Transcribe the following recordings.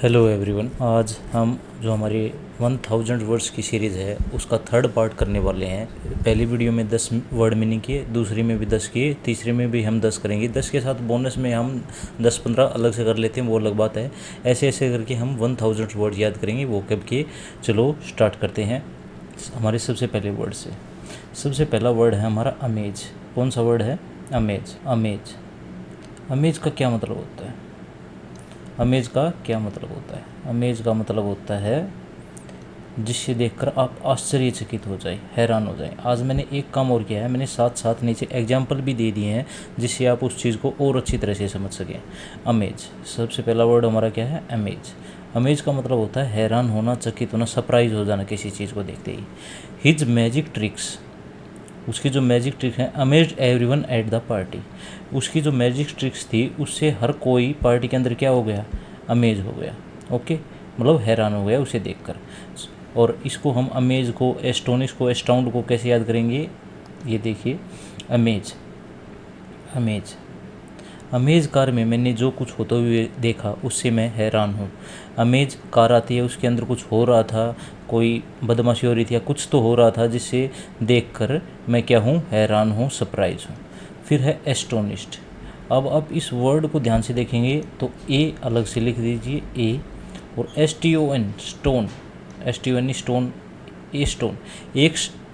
Hello everyone. आज हम जो हमारी 1000 वर्ड्स की सीरीज़ है उसका थर्ड पार्ट करने वाले हैं। पहली वीडियो में 10 वर्ड मीनिंग किए, दूसरी में भी 10 किए, तीसरे में भी हम 10 करेंगे। 10 के साथ बोनस में हम 10-15 अलग से कर लेते हैं, वो अलग बात है। ऐसे ऐसे करके हम 1000 वर्ड याद करेंगे, वो कब के। चलो स्टार्ट करते हैं हमारे सबसे पहले वर्ड से। सबसे पहला वर्ड है हमारा अमेज। कौन सा वर्ड है? अमेज। अमेज अमेज का क्या मतलब होता है? अमेज का क्या मतलब होता है? अमेज का मतलब होता है जिसे देखकर आप आश्चर्यचकित हो जाए, हैरान हो जाए। आज मैंने एक काम और किया है, मैंने साथ साथ नीचे एग्जाम्पल भी दे दिए हैं जिससे आप उस चीज़ को और अच्छी तरह से समझ सकें। अमेज, सबसे पहला वर्ड हमारा क्या है? अमेज। अमेज का मतलब होता है हैरान होना, चकित होना, सरप्राइज हो जाना किसी चीज़ को देखते ही। हिज मैजिक ट्रिक्स, उसकी जो मैजिक ट्रिक है, amazed everyone at the party. उसकी जो मैजिक ट्रिक्स थी उससे हर कोई पार्टी के अंदर क्या हो गया? अमेज हो गया। ओके, मतलब हैरान हो गया उसे देखकर। और इसको हम अमेज को, एस्टोनिश को, एस्टाउंड को कैसे याद करेंगे? ये देखिए, अमेज। अमेज अमेज कार में मैंने जो कुछ होते हुए देखा उससे मैं हैरान हूँ। अमेज कार आती है, उसके अंदर कुछ हो रहा था, कोई बदमाशी हो रही थी या कुछ तो हो रहा था जिससे देखकर मैं क्या हूँ? हैरान हूँ, सरप्राइज हूँ। फिर है एस्टोनिश्ड। अब आप इस वर्ड को ध्यान से देखेंगे तो ए अलग से लिख दीजिए, ए, और STON, stone, STON, stone, a stone,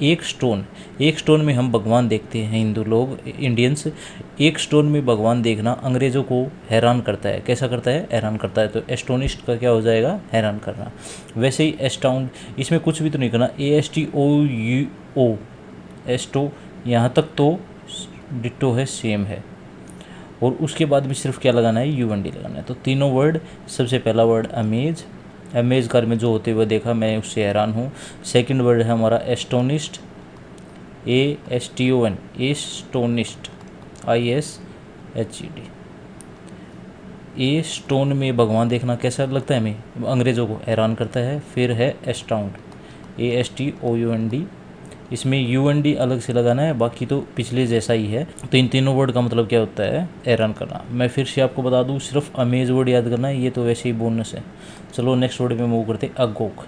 एक स्टोन। एक स्टोन में हम भगवान देखते हैं हिंदू लोग, इंडियंस। एक स्टोन में भगवान देखना अंग्रेज़ों को हैरान करता है। कैसा करता है? हैरान करता है। तो एस्टोनिश्ड का क्या हो जाएगा? हैरान करना। वैसे ही एस्टाउंड, इसमें कुछ भी तो नहीं करना, ASTOUO, एस्टो, यहाँ तक तो डिट्टो है, सेम है। और उसके बाद भी सिर्फ क्या लगाना है? UND लगाना है। तो तीनों वर्ड, सबसे पहला वर्ड अमेज, अमेज कार में जो होते हुए देखा मैं उससे हैरान हूँ। सेकंड वर्ड है हमारा astonished, ASTON, astonished, ISHED। A stone में भगवान देखना कैसा लगता है हमें? अंग्रेज़ों को हैरान करता है। फिर है एस्टाउंड, ASTOUND, इसमें UND अलग से लगाना है, बाकी तो पिछले जैसा ही है। तो इन तीनों वर्ड का मतलब क्या होता है? हैरान करना। मैं फिर से आपको बता दूं, सिर्फ अमेज वर्ड याद करना है, ये तो वैसे ही बोनस है। चलो नेक्स्ट वर्ड पे मूव करते हैं, अगोक।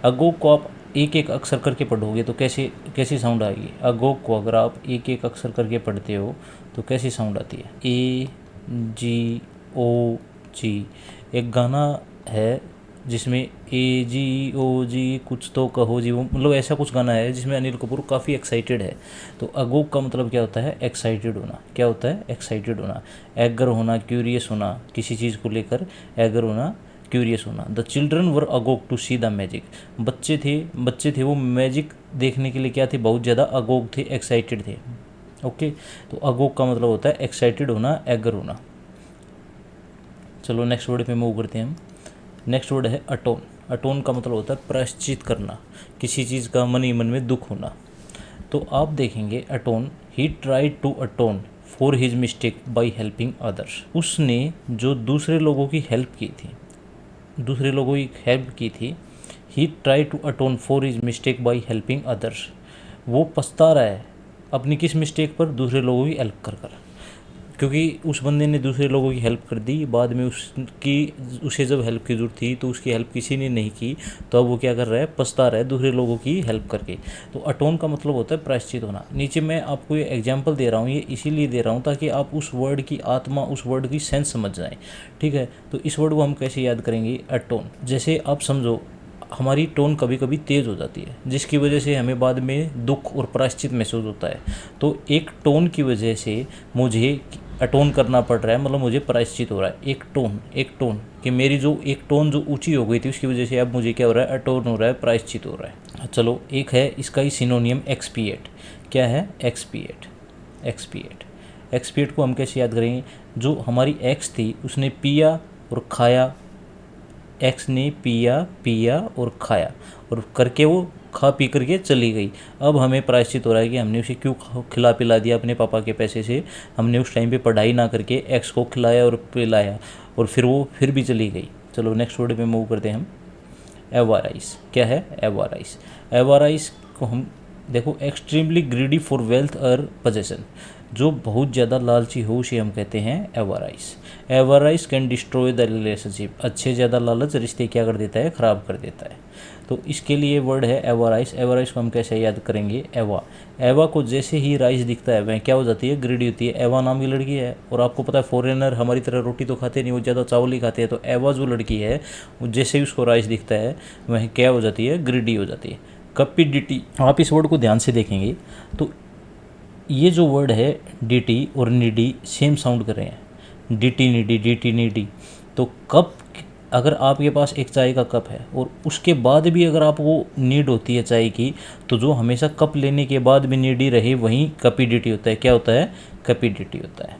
अगोक को आप एक एक अक्षर करके पढ़ोगे तो कैसे कैसी साउंड आएगी? अगोक को अगर आप एक एक अक्षर करके पढ़ते हो तो कैसी साउंड आती है? AGOG। एक गाना है जिसमें AGOG कुछ तो कहो जी, वो मतलब ऐसा कुछ गाना है जिसमें अनिल कपूर काफ़ी एक्साइटेड है। तो अगोक का मतलब क्या होता है? एक्साइटेड होना। क्या होता है? एक्साइटेड होना, एगर होना, क्यूरियस होना, किसी चीज़ को लेकर एगर होना, क्यूरियस होना। The children were agog to see the magic. बच्चे थे वो मैजिक देखने के लिए क्या थे? बहुत ज़्यादा अगोक थे, एक्साइटेड थे। ओके, तो अगोक का मतलब होता है एक्साइटेड होना, एगर होना। चलो नेक्स्ट वर्ड पे मूव करते हैं हम। नेक्स्ट वर्ड है अटोन। अटोन का मतलब होता है प्रायश्चित करना, किसी चीज़ का मन ही मन में दुख होना। तो आप देखेंगे atone, he tried to atone for his mistake by helping others. उसने जो दूसरे लोगों की हेल्प की थी, दूसरे लोगों की हेल्प की थी, he try to atone for his mistake by helping others. वो पछता रहा है अपनी किस मिस्टेक पर? दूसरे लोगों की हेल्प कर कर। क्योंकि उस बंदे ने दूसरे लोगों की हेल्प कर दी, बाद में उसे जब हेल्प की जरूरत थी तो उसकी हेल्प किसी ने नहीं की, तो अब वो क्या कर रहा है? पछता रहा है दूसरे लोगों की हेल्प करके। तो अटोन का मतलब होता है प्रायश्चित होना। नीचे मैं आपको ये एग्जाम्पल दे रहा हूँ, ये इसीलिए दे रहा हूँ ताकि आप उस वर्ड की आत्मा, उस वर्ड की सेंस समझ जाएँ। ठीक है, तो इस वर्ड को हम कैसे याद करेंगे? अटोन। जैसे आप समझो हमारी टोन कभी कभी तेज़ हो जाती है जिसकी वजह से हमें बाद में दुख और प्रायश्चित महसूस होता है। तो एक टोन की वजह से मुझे अटोन करना पड़ रहा है, मतलब मुझे प्रायश्चित हो रहा है। एक टोन कि मेरी जो एक टोन जो ऊंची हो गई थी उसकी वजह से अब मुझे क्या हो रहा है? अटोन हो रहा है, प्रायश्चित हो रहा है। चलो एक है इसका ही सिनोनियम, एक्सपिएट। क्या है? एक्सपिएट। एक्सपिएट एक्सपिएट को हम कैसे याद करेंगे? जो हमारी एक्स थी उसने पिया और खाया, एक्स ने पिया पिया और खाया, और करके वो खा पी करके चली गई। अब हमें प्रायश्चित हो रहा है कि हमने उसे क्यों खिला पिला दिया अपने पापा के पैसे से। हमने उस टाइम पे पढ़ाई ना करके एक्स को खिलाया और पिलाया, और फिर वो फिर भी चली गई। चलो नेक्स्ट वर्ड पे मूव करते हैं हम। एवाराइस। क्या है? एवाराइस। एवाराइस को हम देखो, एक्सट्रीमली ग्रीडी फॉर वेल्थ और पोजेसन। जो बहुत ज़्यादा लालची हो उसे हम कहते हैं एवराइस। एवराइस कैन डिस्ट्रॉय द रिलेशनशिप। अच्छे ज़्यादा लालच रिश्ते क्या कर देता है, ख़राब कर देता है। तो इसके लिए वर्ड है एवराइस। एवराइस को हम कैसे याद करेंगे, एवा। एवा को जैसे ही राइस दिखता है वह क्या हो जाती है, ग्रीडी होती है। एवा नाम की लड़की है, और आपको पता है फॉरेनर हमारी तरह रोटी तो खाते नहीं, वो ज़्यादा चावल ही खाते हैं। तो एवा जो लड़की है वो जैसे ही उसको राइस दिखता है वह क्या हो जाती है, ग्रीडी हो जाती है। कपिडिटी, आप इस वर्ड को ध्यान से देखेंगे तो ये जो वर्ड है डिटी और नीडी सेम साउंड कर रहे हैं, डिटी नीडी, डिटी नीडी। तो कप, अगर आपके पास एक चाय का कप है और उसके बाद भी अगर आपको नीड होती है चाय की, तो जो हमेशा कप लेने के बाद भी नीडी रहे वहीं कपिडिटी होता है। क्या होता है, कपिडिटी होता है,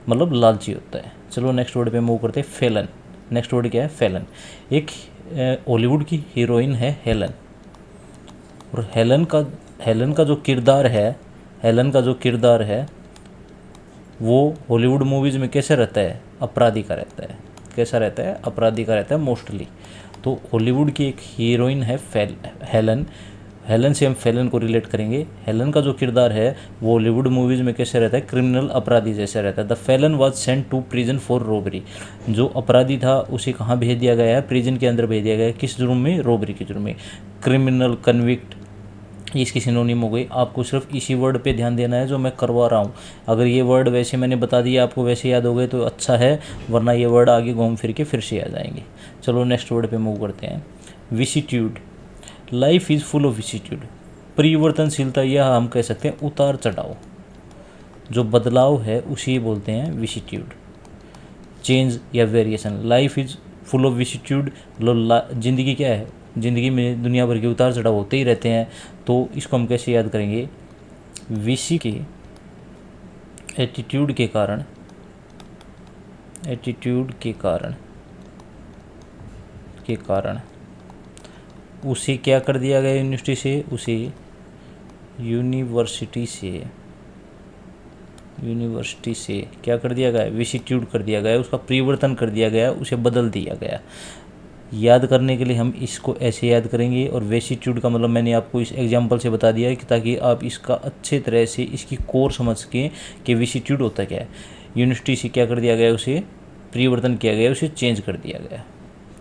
मतलब लालची होता है। चलो नेक्स्ट वर्ड पे मूव करते हैं, फेलन। नेक्स्ट वर्ड क्या है, फेलन। एक हॉलीवुड की हीरोइन है हेलन, और हेलन का जो किरदार है, हेलन का जो किरदार है वो हॉलीवुड मूवीज़ में कैसे रहता है, अपराधी का रहता है। कैसा रहता है, अपराधी का रहता है मोस्टली। तो हॉलीवुड की एक हीरोइन है हेलन। हेलन से हम फेलन को रिलेट करेंगे। हेलन का जो किरदार है वो हॉलीवुड मूवीज़ में कैसे रहता है, क्रिमिनल, अपराधी जैसे रहता है। The felon was sent to prison for robbery. जो अपराधी था उसे कहाँ भेज दिया गया है, प्रिजन के अंदर भेज दिया गया है। किस जुर्म में, रॉबरी के जुर्म में। क्रिमिनल, कन्विक्ट, इसकी सिनोनिम हो गई। आपको सिर्फ इसी वर्ड पे ध्यान देना है जो मैं करवा रहा हूँ। अगर ये वर्ड वैसे मैंने बता दिया आपको वैसे याद हो गए तो अच्छा है, वरना ये वर्ड आगे घूम फिर के फिर से आ जाएंगे। चलो नेक्स्ट वर्ड पे मूव करते हैं, vicissitude. Life is full of vicissitude. परिवर्तनशीलता, यह हम कह सकते हैं उतार चढ़ाव, जो बदलाव है उसी बोलते हैं विसिट्यूड। चेंज या variation. Life is full of vicissitude, मतलब ज़िंदगी क्या है, ज़िंदगी में दुनिया भर के उतार चढ़ाव होते ही रहते हैं। तो इसको हम कैसे याद करेंगे, विसी के एटीट्यूड के कारण, एटीट्यूड के कारण उसे क्या कर दिया गया यूनिवर्सिटी से, उसे यूनिवर्सिटी से क्या कर दिया गया, विसिट्यूड कर दिया गया, उसका परिवर्तन कर दिया गया, उसे बदल दिया गया। याद करने के लिए हम इसको ऐसे याद करेंगे। और वेसिट्यूड का मतलब मैंने आपको इस एग्जांपल से बता दिया है कि ताकि आप इसका अच्छे तरह से इसकी कोर समझ सकें कि वेसिट्यूड होता क्या है। यूनिवर्सिटी से क्या कर दिया गया, उसे परिवर्तन किया गया, उसे चेंज कर दिया गया,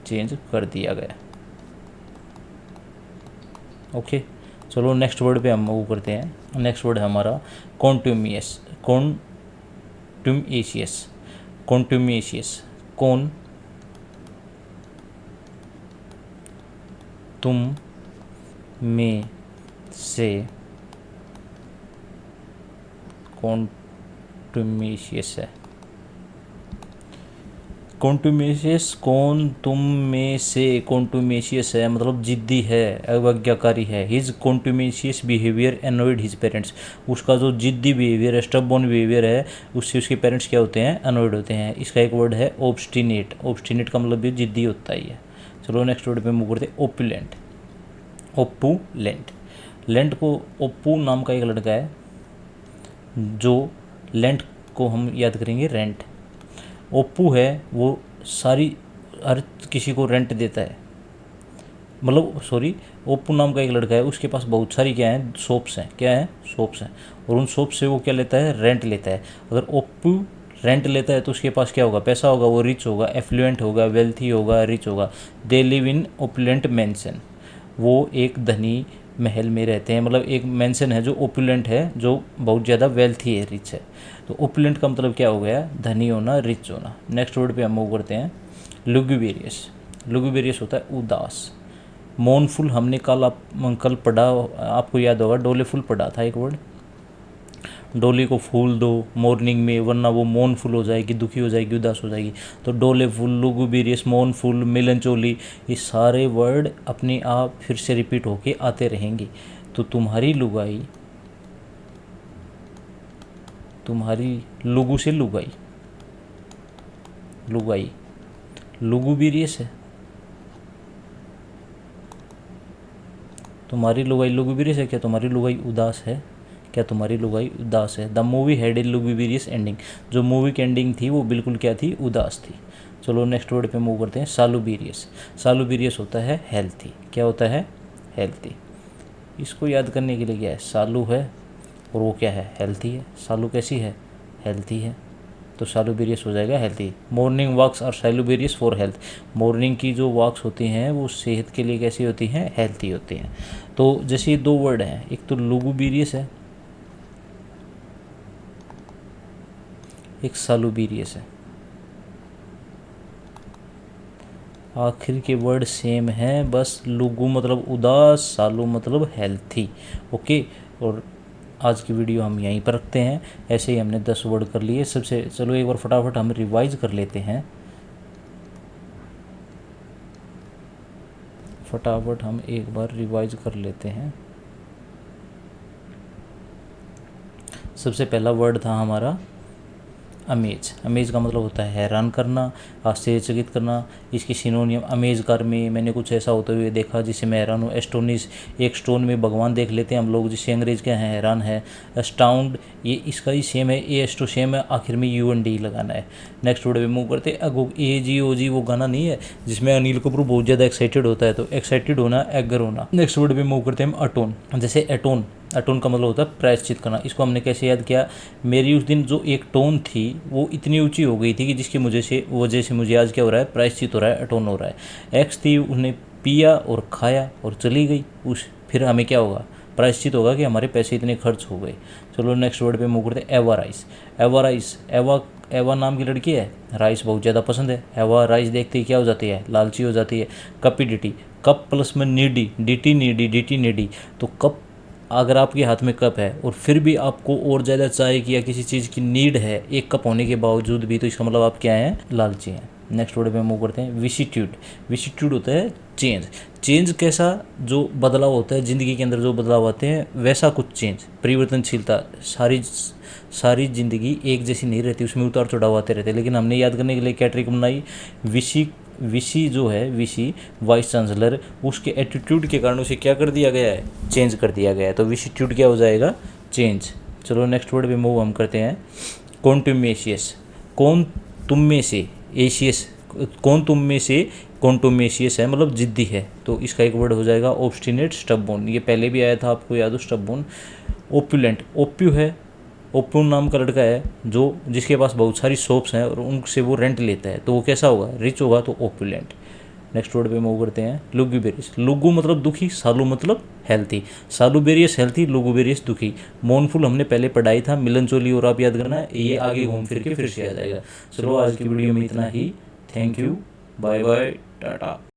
चेंज कर दिया गया। ओके, चलो नेक्स्ट वर्ड पे हम मूव करते हैं। नेक्स्ट वर्ड है हमारा कॉन्ट्यूमियस। कॉन्ट्यूमियस, कौन तुम में से, कॉन्ट्यूमियस है। कॉन्ट्यूमियस, कौन तुम में से कॉन्ट्यूमियस है, मतलब जिद्दी है, अवज्ञाकारी है। His contumacious behaviour annoyed his parents. उसका जो जिद्दी बिहेवियर है, स्टबबॉर्न बिहेवियर है, उससे उसके पेरेंट्स क्या होते हैं, अनॉयड होते हैं। इसका एक वर्ड है ऑब्स्टिनेट। ऑब्स्टिनेट का मतलब भी जिद्दी होता ही है। चलो नेक्स्ट वर्ड पे मूव करते हैं, ओपुलेंट। ओपुलेंट, लेंट को, ओप्पू नाम का एक लड़का है जो लेंट को हम याद करेंगे रेंट। ओप्पू है वो सारी हर किसी को रेंट देता है, मतलब सॉरी, ओप्पू नाम का एक लड़का है, उसके पास बहुत सारी क्या है, शॉप्स हैं। क्या है, शॉप्स हैं। और उन शॉप से वो क्या लेता है, रेंट लेता है। अगर ओप्पू रेंट लेता है तो उसके पास क्या होगा, पैसा होगा, वो रिच होगा, एफ्लुएंट होगा, वेल्थी होगा, रिच होगा। They live in opulent mansion. वो एक धनी महल में रहते हैं, मतलब एक मैंसन है जो ओपुलेंट है, जो बहुत ज़्यादा वेल्थी है, रिच है। तो ओपुलेंट का मतलब क्या हो गया, धनी होना, रिच होना। नेक्स्ट वर्ड पे हम मूव करते हैं, लुगुबेरियस। लुगुबेरियस होता है उदास। मोनफुल, हमने कल पढ़ा, आपको याद होगा, डोलेफुल पढ़ा था एक वर्ड। डोली को फूल दो मॉर्निंग में, वरना वो मोनफुल हो जाएगी, दुखी हो जाएगी, उदास हो जाएगी। तो डोलेफुल, लुगुबेरियस, मोनफुल, मेलनचोली, ये सारे वर्ड अपने आप फिर से रिपीट होके आते रहेंगे। तो तुम्हारी लुगाई, तुम्हारी लुगु से लुगाई, लुगाई लुगुबेरियस है। तुम्हारी लुगाई लुगुबेरियस है क्या, तुम्हारी लुगाई उदास है क्या, तुम्हारी लुगाई उदास है। The movie had a lugubrious ending. जो मूवी की एंडिंग थी वो बिल्कुल क्या थी, उदास थी। चलो नेक्स्ट वर्ड पे मूव करते हैं, सालुबेरियस। सालुबेरियस होता है हेल्थी। क्या होता है, हेल्थी। इसको याद करने के लिए क्या है, सालू है, और वो क्या है, हेल्थी है। सालू कैसी है, हेल्थी है, तो सालूबेरियस हो जाएगा हेल्थी। मॉर्निंग वॉक्स और सालूबेरियस फॉर हेल्थ, मॉर्निंग की जो वॉक्स होती हैं वो सेहत के लिए कैसी होती हैं, हेल्थी होती हैं। तो जैसे ये दो वर्ड हैं, एक तो लुगुबेरियस है, एक सालूबेरियस है। आखिर के वर्ड सेम हैं, बस लुगु मतलब उदास, सालू मतलब हेल्थी। ओके, और आज की वीडियो हम यहीं पर रखते हैं। ऐसे ही हमने 10 वर्ड कर लिए सबसे। चलो एक बार फटाफट हम रिवाइज कर लेते हैं, फटाफट हम एक बार रिवाइज कर लेते हैं। सबसे पहला वर्ड था हमारा अमेज। अमेज का मतलब होता है हैरान करना, आश्चर्यचकित करना। इसकी सिनोनियम अमेज कार में मैंने कुछ ऐसा होते हुए देखा जिससे मैं हैरान हूँ। एस्टोनिश, एक स्टोन में भगवान देख लेते हैं हम लोग, जिससे अंग्रेज क्या है, हैरान है। अस्टाउंड, ये इसका ही सेम है, ए एस टू सेम है, आखिर में यू एन डी लगाना है। नेक्स्ट वर्ड पे मूव करते हैं। अगो, ए जी ओ जी, वो गाना नहीं है जिसमें अनिल कपूर बहुत ज़्यादा एक्साइटेड होता है, तो एक्साइटेड होना, एगर होना। नेक्स्ट वर्ड पे मूव करते हैं हम अटोन। जैसे एटोन, अटोन का मतलब होता है प्रायश्चित करना। इसको हमने कैसे याद किया, मेरी उस दिन जो एक टोन थी वो इतनी ऊंची हो गई थी कि जिसकी वजह से मुझे आज क्या हो रहा है, प्रायश्चित हो रहा है, अटोन हो रहा है। एक्स थी, उन्हें पिया और खाया और चली गई, उस फिर हमें क्या होगा, प्रायश्चित होगा कि हमारे पैसे इतने खर्च हो गए। चलो नेक्स्ट वर्ड पे मूव करते हैं। एवा राइस। एवा राइस, एवा, एवा नाम की लड़की है, राइस बहुत ज़्यादा पसंद है। एवा राइस देखते ही क्या हो जाती है, लालची हो जाती है। कपिडिटी, कप प्लस में नीडी, डीटी नीडी, डीटी नीडी। तो कप, अगर आपके हाथ में कप है और फिर भी आपको और ज़्यादा चाय की या किसी चीज़ की नीड है एक कप होने के बावजूद भी, तो इसका मतलब आप क्या हैं, लालची हैं। नेक्स्ट वर्ड पे मूव करते हैं। विशिट्यूड। विशिट्यूड होता है चेंज। चेंज कैसा, जो बदलाव होता है ज़िंदगी के अंदर, जो बदलाव आते हैं वैसा कुछ चेंज, परिवर्तनशीलता। सारी ज़िंदगी एक जैसी नहीं रहती, उसमें उतार चढ़ाव आते रहते हैं। लेकिन हमने याद करने के लिए क्या ट्रिक बनाई, विशी जो है, विशी वाइस चांसलर, उसके एटीट्यूड के कारण उसे क्या कर दिया गया है, चेंज कर दिया गया है। तो विशिट्यूड क्या हो जाएगा, चेंज। चलो नेक्स्ट वर्ड पे मूव हम करते हैं। कॉन्टुमेशियस। कौन तुम में से, एशियस, कौन तुम में से कॉन्टोमेशियस है मतलब जिद्दी है, तो इसका एक वर्ड हो जाएगा ऑब्स्टिनेट, स्टबबोर्न। ये पहले भी आया था, आपको याद हो, स्टबबोर्न। ओप्युलेंट, ओप्यू है, ओप्यू नाम का लड़का है जो, जिसके पास बहुत सारी शॉप्स हैं और उनसे वो रेंट लेता है, तो वो कैसा होगा, रिच होगा, तो ओप्युलेंट। नेक्स्ट वर्ड पे मूव करते हैं। लुगुबेरियस। लुगु मतलब दुखी, सालू मतलब हेल्थी। सालूबेरियस हेल्थी, लुगुबेरियस दुखी। मोनफुल हमने पहले पढ़ाई था, मिलन चोली और आप याद करना है, ये आगे घूम फिर के फिर से आ जाएगा। चलो आज की वीडियो में इतना ही। Thank you, bye bye, Tata.